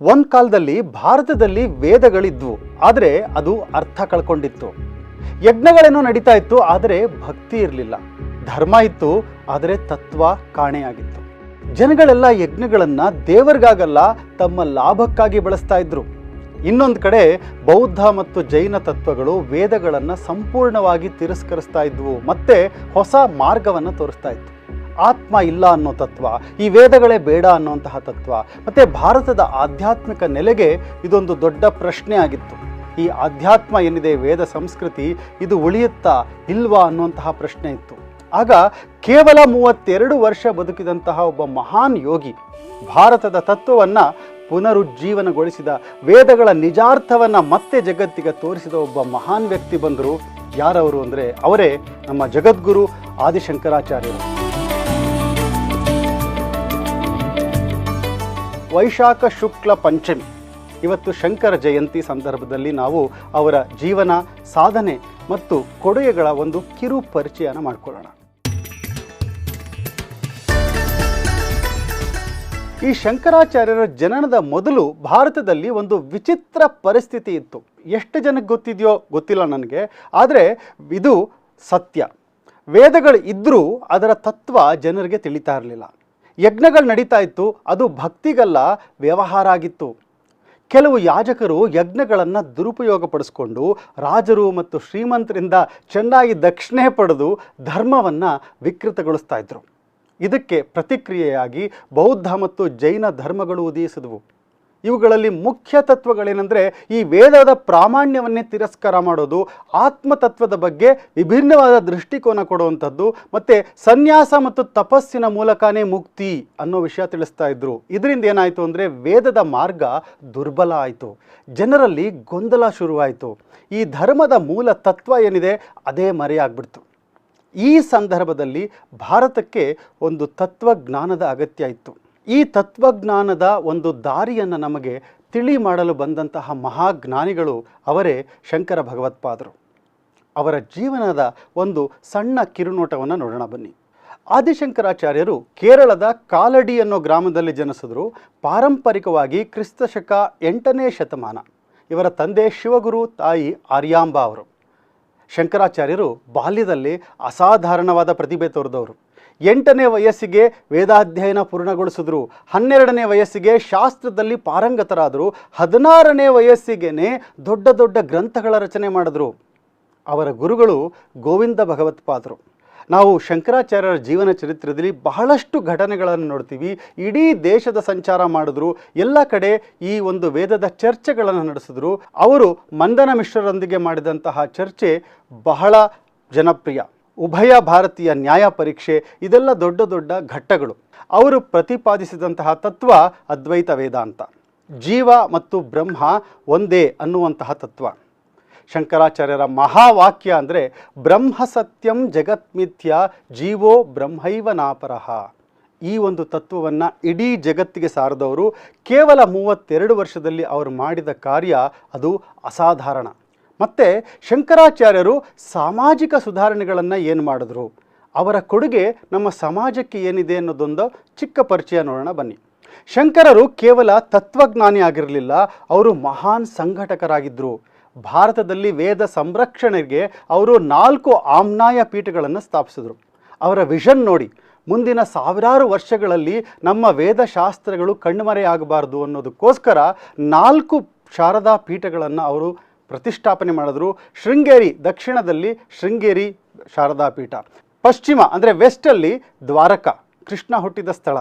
ಒಂದು ಕಾಲದಲ್ಲಿ ಭಾರತದಲ್ಲಿ ವೇದಗಳಿದ್ವು, ಆದರೆ ಅದು ಅರ್ಥ ಕಳ್ಕೊಂಡಿತ್ತು. ಯಜ್ಞಗಳೇನೋ ನಡೀತಾ ಇತ್ತು, ಆದರೆ ಭಕ್ತಿ ಇರಲಿಲ್ಲ. ಧರ್ಮ ಇತ್ತು, ಆದರೆ ತತ್ವ ಕಾಣೆಯಾಗಿತ್ತು. ಜನಗಳೆಲ್ಲ ಯಜ್ಞಗಳನ್ನು ದೇವರಿಗಾಗಲ್ಲ, ತಮ್ಮ ಲಾಭಕ್ಕಾಗಿ ಬಳಸ್ತಾ ಇದ್ರು. ಇನ್ನೊಂದು ಕಡೆ ಬೌದ್ಧ ಮತ್ತು ಜೈನ ತತ್ವಗಳು ವೇದಗಳನ್ನು ಸಂಪೂರ್ಣವಾಗಿ ತಿರಸ್ಕರಿಸ್ತಾ ಇದ್ವು, ಮತ್ತೆ ಹೊಸ ಮಾರ್ಗವನ್ನು ತೋರಿಸ್ತಾ ಇತ್ತು. ಆತ್ಮ ಇಲ್ಲ ಅನ್ನೋ ತತ್ವ, ಈ ವೇದಗಳೇ ಬೇಡ ಅನ್ನುವಂತಹ ತತ್ವ, ಮತ್ತು ಭಾರತದ ಆಧ್ಯಾತ್ಮಿಕ ನೆಲೆಗೆ ಇದೊಂದು ದೊಡ್ಡ ಪ್ರಶ್ನೆ ಆಗಿತ್ತು. ಈ ಆಧ್ಯಾತ್ಮ ಏನಿದೆ, ವೇದ ಸಂಸ್ಕೃತಿ, ಇದು ಉಳಿಯುತ್ತಾ ಇಲ್ವಾ ಅನ್ನುವಂತಹ ಪ್ರಶ್ನೆ ಇತ್ತು. ಆಗ ಕೇವಲ 32 ವರ್ಷ ಬದುಕಿದಂತಹ ಒಬ್ಬ ಮಹಾನ್ ಯೋಗಿ ಭಾರತದ ತತ್ವವನ್ನು ಪುನರುಜ್ಜೀವನಗೊಳಿಸಿದ, ವೇದಗಳ ನಿಜಾರ್ಥವನ್ನು ಮತ್ತೆ ಜಗತ್ತಿಗೆ ತೋರಿಸಿದ ಒಬ್ಬ ಮಹಾನ್ ವ್ಯಕ್ತಿ ಬಂದರು. ಯಾರವರು ಅಂದರೆ ಅವರೇ ನಮ್ಮ ಜಗದ್ಗುರು ಆದಿಶಂಕರಾಚಾರ್ಯರು. ವೈಶಾಖ ಶುಕ್ಲ ಪಂಚಮಿ, ಇವತ್ತು ಶಂಕರ ಜಯಂತಿ ಸಂದರ್ಭದಲ್ಲಿ ನಾವು ಅವರ ಜೀವನ, ಸಾಧನೆ ಮತ್ತು ಕೊಡುಗೆಗಳ ಒಂದು ಕಿರು ಪರಿಚಯನ ಮಾಡಿಕೊಳ್ಳೋಣ. ಈ ಶಂಕರಾಚಾರ್ಯರ ಜನನದ ಮೊದಲು ಭಾರತದಲ್ಲಿ ಒಂದು ವಿಚಿತ್ರ ಪರಿಸ್ಥಿತಿ ಇತ್ತು. ಎಷ್ಟು ಜನಕ್ಕೆ ಗೊತ್ತಿದೆಯೋ ಗೊತ್ತಿಲ್ಲ ನನಗೆ, ಆದರೆ ಇದು ಸತ್ಯ. ವೇದಗಳು ಇದ್ದರೂ ಅದರ ತತ್ವ ಜನರಿಗೆ ತಿಳಿತಾ ಇರಲಿಲ್ಲ. ಯಜ್ಞಗಳು ನಡೀತಾ ಇತ್ತು, ಅದು ಭಕ್ತಿಗಲ್ಲ, ವ್ಯವಹಾರ ಆಗಿತ್ತು. ಕೆಲವು ಯಾಜಕರು ಯಜ್ಞಗಳನ್ನು ದುರುಪಯೋಗಪಡಿಸ್ಕೊಂಡು ರಾಜರು ಮತ್ತು ಶ್ರೀಮಂತರಿಂದ ಚೆನ್ನಾಗಿ ದಕ್ಷಿಣೆ ಪಡೆದು ಧರ್ಮವನ್ನು ವಿಕೃತಗೊಳಿಸ್ತಾ ಇದ್ರು. ಇದಕ್ಕೆ ಪ್ರತಿಕ್ರಿಯೆಯಾಗಿ ಬೌದ್ಧ ಮತ್ತು ಜೈನ ಧರ್ಮಗಳು ಉದಯಿಸಿದವು. ಇವುಗಳಲ್ಲಿ ಮುಖ್ಯ ತತ್ವಗಳೇನೆಂದರೆ ಈ ವೇದದ ಪ್ರಾಮಾಣ್ಯವನ್ನೇ ತಿರಸ್ಕಾರ ಮಾಡೋದು, ಆತ್ಮತತ್ವದ ಬಗ್ಗೆ ವಿಭಿನ್ನವಾದ ದೃಷ್ಟಿಕೋನ ಕೊಡುವಂಥದ್ದು, ಮತ್ತು ಸನ್ಯಾಸ ಮತ್ತು ತಪಸ್ಸಿನ ಮೂಲಕನೇ ಮುಕ್ತಿ ಅನ್ನೋ ವಿಷಯ ತಿಳಿಸ್ತಾ ಇದ್ರು. ಇದರಿಂದ ಏನಾಯಿತು ಅಂದರೆ ವೇದದ ಮಾರ್ಗ ದುರ್ಬಲ ಆಯಿತು, ಜನರಲ್ಲಿ ಗೊಂದಲ ಶುರುವಾಯಿತು. ಈ ಧರ್ಮದ ಮೂಲ ತತ್ವ ಏನಿದೆ ಅದೇ ಮರೆಯಾಗ್ಬಿಡ್ತು. ಈ ಸಂದರ್ಭದಲ್ಲಿ ಭಾರತಕ್ಕೆ ಒಂದು ತತ್ವಜ್ಞಾನದ ಅಗತ್ಯ ಇತ್ತು. ಈ ತತ್ವಜ್ಞಾನದ ಒಂದು ದಾರಿಯನ್ನು ನಮಗೆ ತಿಳಿ ಮಾಡಲು ಬಂದಂತಹ ಮಹಾಜ್ಞಾನಿಗಳು ಅವರೇ ಶಂಕರ ಭಗವತ್ಪಾದರು. ಅವರ ಜೀವನದ ಒಂದು ಸಣ್ಣ ಕಿರುನೋಟವನ್ನು ನೋಡೋಣ ಬನ್ನಿ. ಆದಿಶಂಕರಾಚಾರ್ಯರು ಕೇರಳದ ಕಾಲಡಿ ಅನ್ನೋ ಗ್ರಾಮದಲ್ಲಿ ಜನಿಸಿದ್ರು. ಪಾರಂಪರಿಕವಾಗಿ ಕ್ರಿಸ್ತಶಕ 8ನೇ ಶತಮಾನ. ಇವರ ತಂದೆ ಶಿವಗುರು, ತಾಯಿ ಆರ್ಯಾಂಬ ಅವರು. ಶಂಕರಾಚಾರ್ಯರು ಬಾಲ್ಯದಲ್ಲಿ ಅಸಾಧಾರಣವಾದ ಪ್ರತಿಭೆ ತೋರಿದವರು. 8ನೇ ವಯಸ್ಸಿಗೆ ವೇದಾಧ್ಯಯನ ಪೂರ್ಣಗೊಳಿಸಿದ್ರು. 12ನೇ ವಯಸ್ಸಿಗೆ ಶಾಸ್ತ್ರದಲ್ಲಿ ಪಾರಂಗತರಾದರು. 16ನೇ ವಯಸ್ಸಿಗೆ ದೊಡ್ಡ ದೊಡ್ಡ ಗ್ರಂಥಗಳ ರಚನೆ ಮಾಡಿದ್ರು. ಅವರ ಗುರುಗಳು ಗೋವಿಂದ ಭಗವತ್ಪಾದರು. ನಾವು ಶಂಕರಾಚಾರ್ಯರ ಜೀವನ ಚರಿತ್ರೆಯಲ್ಲಿ ಬಹಳಷ್ಟು ಘಟನೆಗಳನ್ನು ನೋಡ್ತೀವಿ. ಇಡೀ ದೇಶದ ಸಂಚಾರ ಮಾಡಿದ್ರು, ಎಲ್ಲ ಕಡೆ ಈ ಒಂದು ವೇದದ ಚರ್ಚೆಗಳನ್ನು ನಡೆಸಿದ್ರು. ಅವರು ಮಂದನ ಮಿಶ್ರರೊಂದಿಗೆ ಮಾಡಿದಂತಹ ಚರ್ಚೆ ಬಹಳ ಜನಪ್ರಿಯ. ಉಭಯ ಭಾರತೀಯ ನ್ಯಾಯ ಪರೀಕ್ಷೆ, ಇದೆಲ್ಲ ದೊಡ್ಡ ದೊಡ್ಡ ಘಟ್ಟಗಳು. ಅವರು ಪ್ರತಿಪಾದಿಸಿದಂತಹ ತತ್ವ ಅದ್ವೈತ ವೇದಾಂತ, ಜೀವ ಮತ್ತು ಬ್ರಹ್ಮ ಒಂದೇ ಅನ್ನುವಂತಹ ತತ್ವ. ಶಂಕರಾಚಾರ್ಯರ ಮಹಾವಾಕ್ಯ ಅಂದರೆ ಬ್ರಹ್ಮ ಸತ್ಯಂ ಜಗತ್ಮಿಥ್ಯ ಜೀವೋ ಬ್ರಹ್ಮೈವ ನಾಪರಃ. ಈ ಒಂದು ತತ್ವವನ್ನು ಇಡೀ ಜಗತ್ತಿಗೆ ಸಾರಿದವರು. ಕೇವಲ 32 ವರ್ಷದಲ್ಲಿ ಅವರು ಮಾಡಿದ ಕಾರ್ಯ ಅದು ಅಸಾಧಾರಣ. ಮತ್ತು ಶಂಕರಾಚಾರ್ಯರು ಸಾಮಾಜಿಕ ಸುಧಾರಣೆಗಳನ್ನು ಏನು ಮಾಡಿದ್ರು, ಅವರ ಕೊಡುಗೆ ನಮ್ಮ ಸಮಾಜಕ್ಕೆ ಏನಿದೆ ಅನ್ನೋದೊಂದು ಚಿಕ್ಕ ಪರಿಚಯ ನೋಡೋಣ ಬನ್ನಿ. ಶಂಕರರು ಕೇವಲ ತತ್ವಜ್ಞಾನಿ ಆಗಿರಲಿಲ್ಲ, ಅವರು ಮಹಾನ್ ಸಂಘಟಕರಾಗಿದ್ದರು. ಭಾರತದಲ್ಲಿ ವೇದ ಸಂರಕ್ಷಣೆಗೆ ಅವರು 4 ಆಮ್ನಾಯ ಪೀಠಗಳನ್ನು ಸ್ಥಾಪಿಸಿದರು. ಅವರ ವಿಷನ್ ನೋಡಿ, ಮುಂದಿನ ಸಾವಿರಾರು ವರ್ಷಗಳಲ್ಲಿ ನಮ್ಮ ವೇದಶಾಸ್ತ್ರಗಳು ಕಣ್ಮರೆಯಾಗಬಾರ್ದು ಅನ್ನೋದಕ್ಕೋಸ್ಕರ 4 ಶಾರದಾ ಪೀಠಗಳನ್ನು ಅವರು ಪ್ರತಿಷ್ಠಾಪನೆ ಮಾಡಿದ್ರು. ಶೃಂಗೇರಿ ದಕ್ಷಿಣದಲ್ಲಿ ಶೃಂಗೇರಿ ಶಾರದಾ ಪೀಠ, ಪಶ್ಚಿಮ ಅಂದರೆ ವೆಸ್ಟಲ್ಲಿ ದ್ವಾರಕ ಕೃಷ್ಣ ಹುಟ್ಟಿದ ಸ್ಥಳ,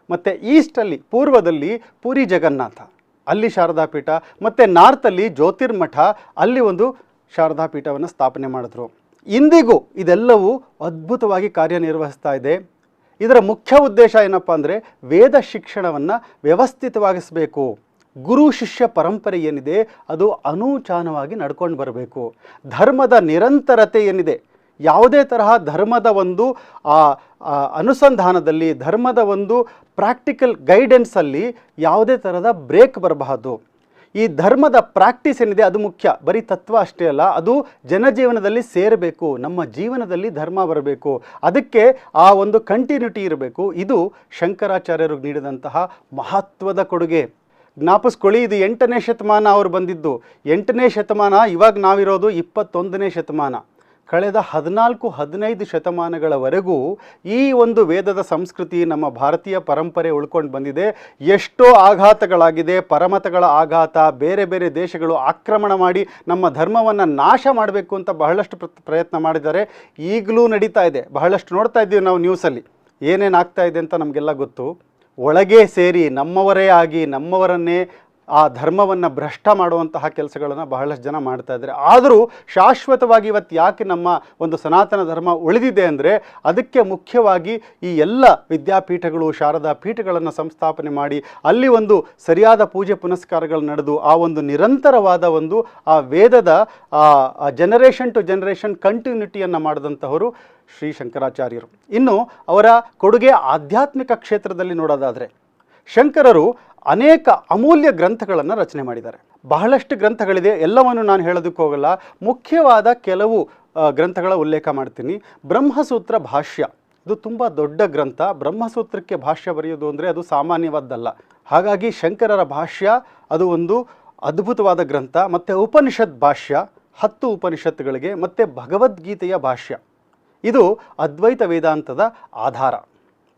ಮತ್ತು ಈಸ್ಟಲ್ಲಿ ಪೂರ್ವದಲ್ಲಿ ಪುರಿ ಜಗನ್ನಾಥ ಅಲ್ಲಿ ಶಾರದಾ ಪೀಠ, ಮತ್ತು ನಾರ್ತಲ್ಲಿ ಜ್ಯೋತಿರ್ಮಠ ಅಲ್ಲಿ ಒಂದು ಶಾರದಾ ಪೀಠವನ್ನು ಸ್ಥಾಪನೆ ಮಾಡಿದ್ರು. ಇಂದಿಗೂ ಇದೆಲ್ಲವೂ ಅದ್ಭುತವಾಗಿ ಕಾರ್ಯನಿರ್ವಹಿಸ್ತಾ ಇದೆ. ಇದರ ಮುಖ್ಯ ಉದ್ದೇಶ ಏನಪ್ಪ ಅಂದರೆ ವೇದ ಶಿಕ್ಷಣವನ್ನು ವ್ಯವಸ್ಥಿತವಾಗಿಸಬೇಕು. ಗುರು ಶಿಷ್ಯ ಪರಂಪರೆ ಏನಿದೆ ಅದು ಅನೂಚಾನವಾಗಿ ನಡ್ಕೊಂಡು ಬರಬೇಕು. ಧರ್ಮದ ನಿರಂತರತೆ ಏನಿದೆ, ಯಾವುದೇ ತರಹ ಧರ್ಮದ ಒಂದು ಅನುಸಂಧಾನದಲ್ಲಿ, ಧರ್ಮದ ಒಂದು ಪ್ರಾಕ್ಟಿಕಲ್ ಗೈಡೆನ್ಸಲ್ಲಿ ಯಾವುದೇ ಥರದ ಬ್ರೇಕ್ ಬರಬಾರದು. ಈ ಧರ್ಮದ ಪ್ರಾಕ್ಟೀಸ್ ಏನಿದೆ ಅದು ಮುಖ್ಯ. ಬರೀ ತತ್ವ ಅಷ್ಟೇ ಅಲ್ಲ, ಅದು ಜನಜೀವನದಲ್ಲಿ ಸೇರಬೇಕು, ನಮ್ಮ ಜೀವನದಲ್ಲಿ ಧರ್ಮ ಬರಬೇಕು. ಅದಕ್ಕೆ ಆ ಒಂದು ಕಂಟಿನ್ಯೂಟಿ ಇರಬೇಕು. ಇದು ಶಂಕರಾಚಾರ್ಯರು ನೀಡಿದಂತಹ ಮಹತ್ವದ ಕೊಡುಗೆ. ಜ್ಞಾಪಿಸ್ಕೊಳ್ಳಿ, ಇದು 8ನೇ ಶತಮಾನ ಅವ್ರು ಬಂದಿದ್ದು. 8ನೇ ಶತಮಾನ, ಇವಾಗ ನಾವಿರೋದು 21ನೇ ಶತಮಾನ. ಕಳೆದ 14-15 ಶತಮಾನಗಳವರೆಗೂ ಈ ಒಂದು ವೇದದ ಸಂಸ್ಕೃತಿ ನಮ್ಮ ಭಾರತೀಯ ಪರಂಪರೆ ಉಳ್ಕೊಂಡು ಬಂದಿದೆ. ಎಷ್ಟೋ ಆಘಾತಗಳಾಗಿದೆ, ಪರಮತಗಳ ಆಘಾತ, ಬೇರೆ ಬೇರೆ ದೇಶಗಳು ಆಕ್ರಮಣ ಮಾಡಿ ನಮ್ಮ ಧರ್ಮವನ್ನು ನಾಶ ಮಾಡಬೇಕು ಅಂತ ಬಹಳಷ್ಟು ಪ್ರಯತ್ನ ಮಾಡಿದ್ದಾರೆ. ಈಗಲೂ ನಡೀತಾ ಇದೆ. ಬಹಳಷ್ಟು ನೋಡ್ತಾ ಇದ್ದೀವಿ ನಾವು ನ್ಯೂಸಲ್ಲಿ, ಏನೇನು ಆಗ್ತಾ ಇದೆ ಅಂತ ನಮಗೆಲ್ಲ ಗೊತ್ತು. ಒಳಗೆ ಸೇರಿ ನಮ್ಮವರೇ ಆಗಿ ನಮ್ಮವರನ್ನೇ ಆ ಧರ್ಮವನ್ನು ಭ್ರಷ್ಟ ಮಾಡುವಂತಹ ಕೆಲಸಗಳನ್ನು ಬಹಳಷ್ಟು ಜನ ಮಾಡ್ತಾ ಇದ್ದಾರೆ. ಆದರೂ ಶಾಶ್ವತವಾಗಿ ಇವತ್ತು ಯಾಕೆ ನಮ್ಮ ಒಂದು ಸನಾತನ ಧರ್ಮ ಉಳಿದಿದೆ ಅಂದರೆ ಅದಕ್ಕೆ ಮುಖ್ಯವಾಗಿ ಈ ಎಲ್ಲ ವಿದ್ಯಾಪೀಠಗಳು, ಶಾರದಾ ಪೀಠಗಳನ್ನು ಸಂಸ್ಥಾಪನೆ ಮಾಡಿ ಅಲ್ಲಿ ಒಂದು ಸರಿಯಾದ ಪೂಜೆ ಪುನಸ್ಕಾರಗಳು ನಡೆದು ಆ ಒಂದು ನಿರಂತರವಾದ ಒಂದು ಆ ವೇದದ ಜನರೇಷನ್ ಟು ಜನರೇಷನ್ ಕಂಟಿನ್ಯೂಟಿಯನ್ನು ಮಾಡಿದಂಥವರು ಶ್ರೀ ಶಂಕರಾಚಾರ್ಯರು. ಇನ್ನು ಅವರ ಕೊಡುಗೆ ಆಧ್ಯಾತ್ಮಿಕ ಕ್ಷೇತ್ರದಲ್ಲಿ ನೋಡೋದಾದರೆ ಶಂಕರರು ಅನೇಕ ಅಮೂಲ್ಯ ಗ್ರಂಥಗಳನ್ನು ರಚನೆ ಮಾಡಿದ್ದಾರೆ. ಬಹಳಷ್ಟು ಗ್ರಂಥಗಳಿದೆ, ಎಲ್ಲವನ್ನು ನಾನು ಹೇಳೋದಕ್ಕೆ ಹೋಗಲ್ಲ. ಮುಖ್ಯವಾದ ಕೆಲವು ಗ್ರಂಥಗಳ ಉಲ್ಲೇಖ ಮಾಡ್ತೀನಿ. ಬ್ರಹ್ಮಸೂತ್ರ ಭಾಷ್ಯ, ಇದು ತುಂಬ ದೊಡ್ಡ ಗ್ರಂಥ. ಬ್ರಹ್ಮಸೂತ್ರಕ್ಕೆ ಭಾಷ್ಯ ಬರೆಯೋದು ಅಂದರೆ ಅದು ಸಾಮಾನ್ಯವಾದ್ದಲ್ಲ. ಹಾಗಾಗಿ ಶಂಕರರ ಭಾಷ್ಯ ಅದು ಒಂದು ಅದ್ಭುತವಾದ ಗ್ರಂಥ. ಮತ್ತು ಉಪನಿಷತ್ ಭಾಷ್ಯ 10 ಉಪನಿಷತ್ತುಗಳಿಗೆ, ಮತ್ತು ಭಗವದ್ಗೀತೆಯ ಭಾಷ್ಯ, ಇದು ಅದ್ವೈತ ವೇದಾಂತದ ಆಧಾರ.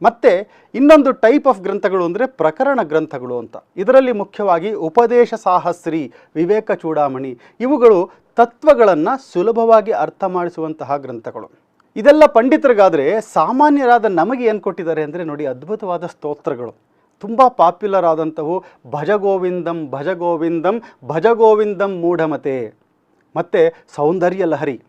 ಮತ್ತು ಇನ್ನೊಂದು ಟೈಪ್ ಆಫ್ ಗ್ರಂಥಗಳು ಅಂದರೆ ಪ್ರಕರಣ ಗ್ರಂಥಗಳು ಅಂತ. ಇದರಲ್ಲಿ ಮುಖ್ಯವಾಗಿ ಉಪದೇಶ ಸಾಹಸ್ರಿ, ವಿವೇಕ ಚೂಡಾಮಣಿ, ಇವುಗಳು ತತ್ವಗಳನ್ನು ಸುಲಭವಾಗಿ ಅರ್ಥ ಮಾಡಿಸುವಂತಹ ಗ್ರಂಥಗಳು. ಇದೆಲ್ಲ ಪಂಡಿತರಿಗಾದರೆ ಸಾಮಾನ್ಯರಾದ ನಮಗೆ ಏನು ಕೊಟ್ಟಿದ್ದಾರೆ ಅಂದರೆ ನೋಡಿ, ಅದ್ಭುತವಾದ ಸ್ತೋತ್ರಗಳು, ತುಂಬ ಪಾಪ್ಯುಲರ್ ಆದಂಥವು. ಭಜಗೋವಿಂದಂ ಭಜಗೋವಿಂದಂ ಭಜಗೋವಿಂದಂ ಮೂಢಮತೆ, ಮತ್ತು ಸೌಂದರ್ಯ ಲಹರಿ.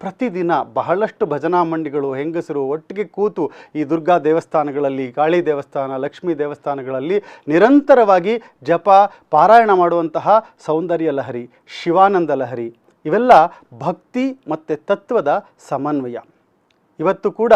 ಪ್ರತಿದಿನ ಬಹಳಷ್ಟು ಭಜನಾ ಮಂಡಿಗಳು, ಹೆಂಗಸರು ಒಟ್ಟಿಗೆ ಕೂತು ಈ ದುರ್ಗಾ ದೇವಸ್ಥಾನಗಳಲ್ಲಿ, ಕಾಳಿ ದೇವಸ್ಥಾನ, ಲಕ್ಷ್ಮೀ ದೇವಸ್ಥಾನಗಳಲ್ಲಿ ನಿರಂತರವಾಗಿ ಜಪ ಪಾರಾಯಣ ಮಾಡುವಂತಹ ಸೌಂದರ್ಯ ಲಹರಿ, ಶಿವಾನಂದ ಲಹರಿ, ಇವೆಲ್ಲ ಭಕ್ತಿ ಮತ್ತು ತತ್ವದ ಸಮನ್ವಯ. ಇವತ್ತು ಕೂಡ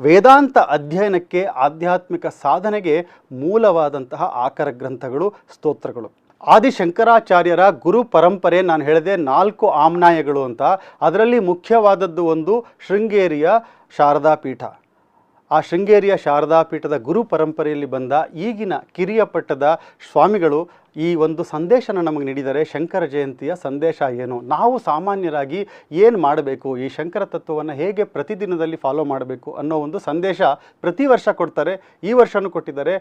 ವೇದಾಂತ ಅಧ್ಯಯನಕ್ಕೆ, ಆಧ್ಯಾತ್ಮಿಕ ಸಾಧನೆಗೆ ಮೂಲವಾದಂತಹ ಆಕರ ಗ್ರಂಥಗಳು, ಸ್ತೋತ್ರಗಳು. ಆದಿಶಂಕರಾಚಾರ್ಯರ ಗುರು ಪರಂಪರೆ ನಾನು ಹೇಳಿದೆ 4 ಆಮ್ನಾಯಗಳು ಅಂತ. ಅದರಲ್ಲಿ ಮುಖ್ಯವಾದದ್ದು ಒಂದು ಶೃಂಗೇರಿಯ ಶಾರದಾ ಪೀಠ. ಆ ಶೃಂಗೇರಿಯ ಶಾರದಾ ಪೀಠದ ಗುರು ಪರಂಪರೆಯಲ್ಲಿ ಬಂದ ಈಗಿನ ಕಿರಿಯಪಟ್ಟದ ಸ್ವಾಮಿಗಳು ಈ ಒಂದು ಸಂದೇಶನ ನಮಗೆ ನೀಡಿದ್ದಾರೆ. ಶಂಕರ ಜಯಂತಿಯ ಸಂದೇಶ ಏನು, ನಾವು ಸಾಮಾನ್ಯರಾಗಿ ಏನು ಮಾಡಬೇಕು, ಈ ಶಂಕರ ತತ್ವವನ್ನು ಹೇಗೆ ಪ್ರತಿದಿನದಲ್ಲಿ ಫಾಲೋ ಮಾಡಬೇಕು ಅನ್ನೋ ಒಂದು ಸಂದೇಶ ಪ್ರತಿ ವರ್ಷ ಕೊಡ್ತಾರೆ. ಈ ವರ್ಷವೂ ಕೊಟ್ಟಿದ್ದಾರೆ.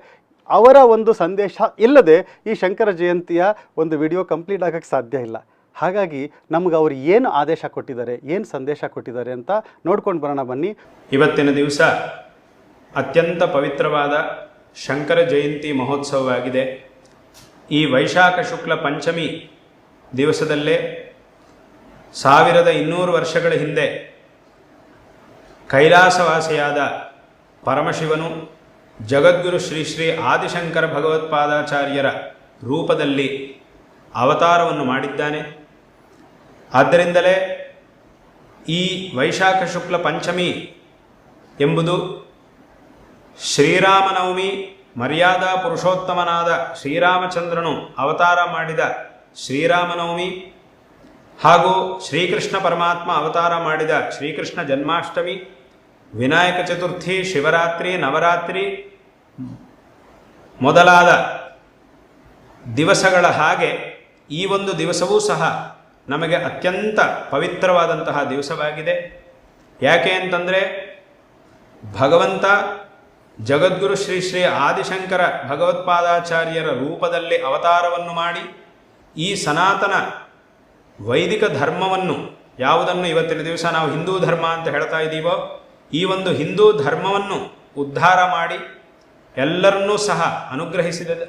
ಅವರ ಒಂದು ಸಂದೇಶ ಇಲ್ಲದೆ ಈ ಶಂಕರ ಜಯಂತಿಯ ಒಂದು ವಿಡಿಯೋ ಕಂಪ್ಲೀಟ್ ಆಗೋಕ್ಕೆ ಸಾಧ್ಯ ಇಲ್ಲ. ಹಾಗಾಗಿ ನಮ್ಗೆ ಅವರು ಏನು ಆದೇಶ ಕೊಟ್ಟಿದ್ದಾರೆ, ಏನು ಸಂದೇಶ ಕೊಟ್ಟಿದ್ದಾರೆ ಅಂತ ನೋಡ್ಕೊಂಡು ಬರೋಣ ಬನ್ನಿ. ಇವತ್ತಿನ ದಿವಸ ಅತ್ಯಂತ ಪವಿತ್ರವಾದ ಶಂಕರ ಜಯಂತಿ ಮಹೋತ್ಸವವಾಗಿದೆ. ಈ ವೈಶಾಖ ಶುಕ್ಲ ಪಂಚಮಿ ದಿವಸದಲ್ಲೇ 1200 ವರ್ಷಗಳ ಹಿಂದೆ ಕೈಲಾಸವಾಸಿಯಾದ ಪರಮಶಿವನು ಜಗದ್ಗುರು ಶ್ರೀ ಶ್ರೀ ಆದಿಶಂಕರ ಭಗವತ್ಪಾದಾಚಾರ್ಯರ ರೂಪದಲ್ಲಿ ಅವತಾರವನ್ನು ಮಾಡಿದ್ದಾನೆ. ಆದ್ದರಿಂದಲೇ ಈ ವೈಶಾಖ ಶುಕ್ಲ ಪಂಚಮಿ ಎಂಬುದು ಶ್ರೀರಾಮನವಮಿ, ಮರ್ಯಾದಾ ಪುರುಷೋತ್ತಮನಾದ ಶ್ರೀರಾಮಚಂದ್ರನು ಅವತಾರ ಮಾಡಿದ ಶ್ರೀರಾಮನವಮಿ ಹಾಗೂ ಶ್ರೀಕೃಷ್ಣ ಪರಮಾತ್ಮ ಅವತಾರ ಮಾಡಿದ ಶ್ರೀಕೃಷ್ಣ ಜನ್ಮಾಷ್ಟಮಿ, ವಿನಾಯಕ ಚತುರ್ಥಿ, ಶಿವರಾತ್ರಿ, ನವರಾತ್ರಿ ಮೊದಲಾದ ದಿವಸಗಳ ಹಾಗೆ ಈ ಒಂದು ದಿವಸವೂ ಸಹ ನಮಗೆ ಅತ್ಯಂತ ಪವಿತ್ರವಾದಂತಹ ದಿವಸವಾಗಿದೆ. ಯಾಕೆ ಅಂತಂದರೆ ಭಗವಂತ ಜಗದ್ಗುರು ಶ್ರೀ ಶ್ರೀ ಆದಿಶಂಕರ ಭಗವತ್ಪಾದಾಚಾರ್ಯರ ರೂಪದಲ್ಲಿ ಅವತಾರವನ್ನು ಮಾಡಿ ಈ ಸನಾತನ ವೈದಿಕ ಧರ್ಮವನ್ನು, ಯಾವುದನ್ನು ಇವತ್ತಿನ ದಿವಸ ನಾವು ಹಿಂದೂ ಧರ್ಮ ಅಂತ ಹೇಳ್ತಾ ಇದ್ದೀವೋ, ಈ ಒಂದು ಹಿಂದೂ ಧರ್ಮವನ್ನು ಉದ್ಧಾರ ಮಾಡಿ ಎಲ್ಲರನ್ನೂ ಸಹ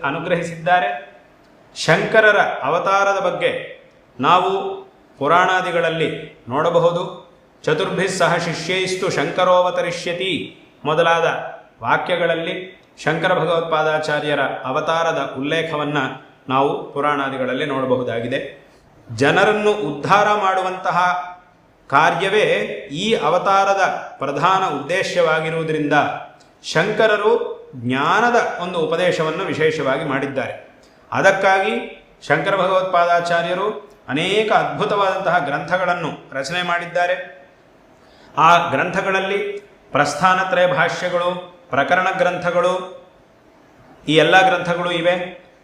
ಅನುಗ್ರಹಿಸಿದ್ದಾರೆ. ಶಂಕರರ ಅವತಾರದ ಬಗ್ಗೆ ನಾವು ಪುರಾಣಾದಿಗಳಲ್ಲಿ ನೋಡಬಹುದು. ಚತುರ್ಭಿಃ ಸಹ ಶಿಷ್ಯೈಸ್ತು ಶಂಕರೋವತರಿಷ್ಯತಿ ಮೊದಲಾದ ವಾಕ್ಯಗಳಲ್ಲಿ ಶಂಕರ ಭಗವತ್ಪಾದಾಚಾರ್ಯರ ಅವತಾರದ ಉಲ್ಲೇಖವನ್ನು ನಾವು ಪುರಾಣಾದಿಗಳಲ್ಲಿ ನೋಡಬಹುದಾಗಿದೆ. ಜನರನ್ನು ಉದ್ಧಾರ ಮಾಡುವಂತಹ ಕಾರ್ಯವೇ ಈ ಅವತಾರದ ಪ್ರಧಾನ ಉದ್ದೇಶವಾಗಿರುವುದರಿಂದ ಶಂಕರರು ಜ್ಞಾನದ ಒಂದು ಉಪದೇಶವನ್ನು ವಿಶೇಷವಾಗಿ ಮಾಡಿದ್ದಾರೆ. ಅದಕ್ಕಾಗಿ ಶಂಕರ ಭಗವತ್ಪಾದಾಚಾರ್ಯರು ಅನೇಕ ಅದ್ಭುತವಾದಂತಹ ಗ್ರಂಥಗಳನ್ನು ರಚನೆ ಮಾಡಿದ್ದಾರೆ. ಆ ಗ್ರಂಥಗಳಲ್ಲಿ ಪ್ರಸ್ಥಾನತ್ರಯ ಭಾಷ್ಯಗಳು, ಪ್ರಕರಣ ಗ್ರಂಥಗಳು, ಈ ಎಲ್ಲ ಗ್ರಂಥಗಳು ಇವೆ.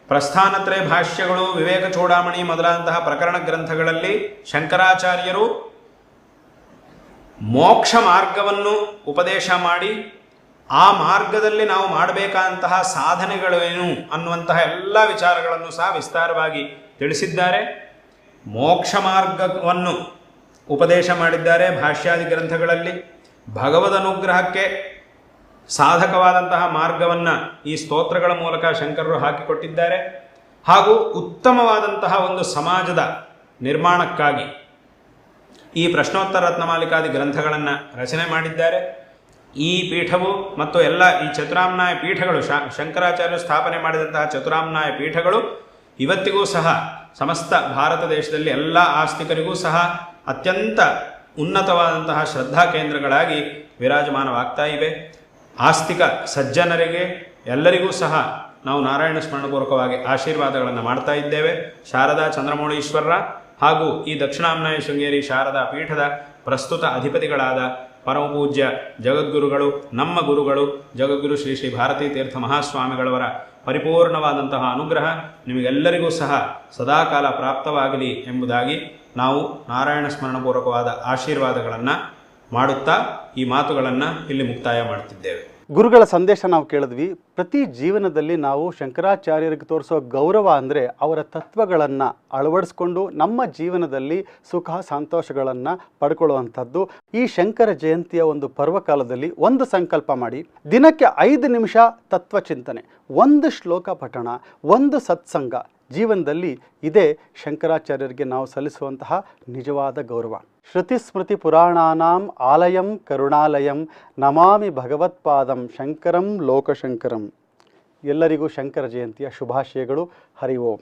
ಪ್ರಸ್ಥಾನತ್ರಯ ಭಾಷ್ಯಗಳು, ವಿವೇಕ ಚೂಡಾಮಣಿ ಮೊದಲಾದಂತಹ ಪ್ರಕರಣ ಗ್ರಂಥಗಳಲ್ಲಿ ಶಂಕರಾಚಾರ್ಯರು ಮೋಕ್ಷ ಮಾರ್ಗವನ್ನು ಉಪದೇಶ ಮಾಡಿ ಆ ಮಾರ್ಗದಲ್ಲಿ ನಾವು ಮಾಡಬೇಕಾದಂತಹ ಸಾಧನೆಗಳೇನು ಅನ್ನುವಂತಹ ಎಲ್ಲ ವಿಚಾರಗಳನ್ನು ಸಹ ವಿಸ್ತಾರವಾಗಿ ತಿಳಿಸಿದ್ದಾರೆ. ಮೋಕ್ಷ ಮಾರ್ಗವನ್ನು ಉಪದೇಶ ಮಾಡಿದ್ದಾರೆ ಭಾಷ್ಯಾದಿ ಗ್ರಂಥಗಳಲ್ಲಿ. ಭಗವದ್ ಅನುಗ್ರಹಕ್ಕೆ ಸಾಧಕವಾದಂತಹ ಮಾರ್ಗವನ್ನು ಈ ಸ್ತೋತ್ರಗಳ ಮೂಲಕ ಶಂಕರರು ಹಾಕಿಕೊಟ್ಟಿದ್ದಾರೆ. ಹಾಗೂ ಉತ್ತಮವಾದಂತಹ ಒಂದು ಸಮಾಜದ ನಿರ್ಮಾಣಕ್ಕಾಗಿ ಈ ಪ್ರಶ್ನೋತ್ತರ ರತ್ನಮಾಲಿಕಾದಿ ಗ್ರಂಥಗಳನ್ನು ರಚನೆ ಮಾಡಿದ್ದಾರೆ. ಈ ಪೀಠವು ಮತ್ತು ಎಲ್ಲ ಈ ಚತುರಾಮ್ನಾಯ ಪೀಠಗಳು, ಶಂಕರಾಚಾರ್ಯರು ಸ್ಥಾಪನೆ ಮಾಡಿದಂತಹ ಚತುರಾಮ್ನಾಯ ಪೀಠಗಳು ಇವತ್ತಿಗೂ ಸಹ ಸಮಸ್ತ ಭಾರತ ದೇಶದಲ್ಲಿ ಎಲ್ಲ ಆಸ್ತಿಕರಿಗೂ ಸಹ ಅತ್ಯಂತ ಉನ್ನತವಾದಂತಹ ಶ್ರದ್ಧಾ ಕೇಂದ್ರಗಳಾಗಿ ವಿರಾಜಮಾನವಾಗ್ತಾ ಇವೆ. ಆಸ್ತಿಕ ಸಜ್ಜನರಿಗೆ ಎಲ್ಲರಿಗೂ ಸಹ ನಾವು ನಾರಾಯಣ ಸ್ಮರಣಪೂರ್ವಕವಾಗಿ ಆಶೀರ್ವಾದಗಳನ್ನು ಮಾಡ್ತಾ ಇದ್ದೇವೆ. ಶಾರದಾ ಚಂದ್ರಮೌಳೀಶ್ವರರ ಹಾಗೂ ಈ ದಕ್ಷಿಣಾಮ್ನಾಯ ಶೃಂಗೇರಿ ಶಾರದಾ ಪೀಠದ ಪ್ರಸ್ತುತ ಅಧಿಪತಿಗಳಾದ ಪರಮಪೂಜ್ಯ ಜಗದ್ಗುರುಗಳು, ನಮ್ಮ ಗುರುಗಳು ಜಗದ್ಗುರು ಶ್ರೀ ಶ್ರೀ ಭಾರತೀ ತೀರ್ಥ ಮಹಾಸ್ವಾಮಿಗಳವರ ಪರಿಪೂರ್ಣವಾದಂತಹ ಅನುಗ್ರಹ ನಿಮಗೆಲ್ಲರಿಗೂ ಸಹ ಸದಾಕಾಲ ಪ್ರಾಪ್ತವಾಗಲಿ ಎಂಬುದಾಗಿ ನಾವು ನಾರಾಯಣ ಸ್ಮರಣಪೂರ್ವಕವಾದ ಆಶೀರ್ವಾದಗಳನ್ನು ಮಾಡುತ್ತಾ ಈ ಮಾತುಗಳನ್ನು ಇಲ್ಲಿ ಮುಕ್ತಾಯ ಮಾಡುತ್ತಿದ್ದೇವೆ. ಗುರುಗಳ ಸಂದೇಶ ನಾವು ಕೇಳಿದ್ವಿ. ಪ್ರತಿ ಜೀವನದಲ್ಲಿ ನಾವು ಶಂಕರಾಚಾರ್ಯರಿಗೆ ತೋರಿಸೋ ಗೌರವ ಅಂದರೆ ಅವರ ತತ್ವಗಳನ್ನು ಅಳವಡಿಸ್ಕೊಂಡು ನಮ್ಮ ಜೀವನದಲ್ಲಿ ಸುಖ ಸಂತೋಷಗಳನ್ನು ಪಡ್ಕೊಳ್ಳುವಂಥದ್ದು. ಈ ಶಂಕರ ಜಯಂತಿಯ ಒಂದು ಪರ್ವಕಾಲದಲ್ಲಿ ಒಂದು ಸಂಕಲ್ಪ ಮಾಡಿ, ದಿನಕ್ಕೆ 5 ನಿಮಿಷ ತತ್ವಚಿಂತನೆ, 1 ಶ್ಲೋಕ ಪಠಣ, 1 ಸತ್ಸಂಗ. ಜೀವನದಲ್ಲಿ ಇದೇ ಶಂಕರಾಚಾರ್ಯರಿಗೆ ನಾವು ಸಲ್ಲಿಸುವಂತಹ ನಿಜವಾದ ಗೌರವ. ಶ್ರುತಿ ಸ್ಮೃತಿ ಪುರಾಣಾನಾಂ ಆಲಯಂ ಕರುಣಾಲಯಂ ನಮಾಮಿ ಭಗವತ್ಪಾದಂ ಶಂಕರಂ ಲೋಕಶಂಕರಂ. ಎಲ್ಲರಿಗೂ ಶಂಕರ ಜಯಂತಿಯ ಶುಭಾಶಯಗಳು. ಹರಿ ಓಂ.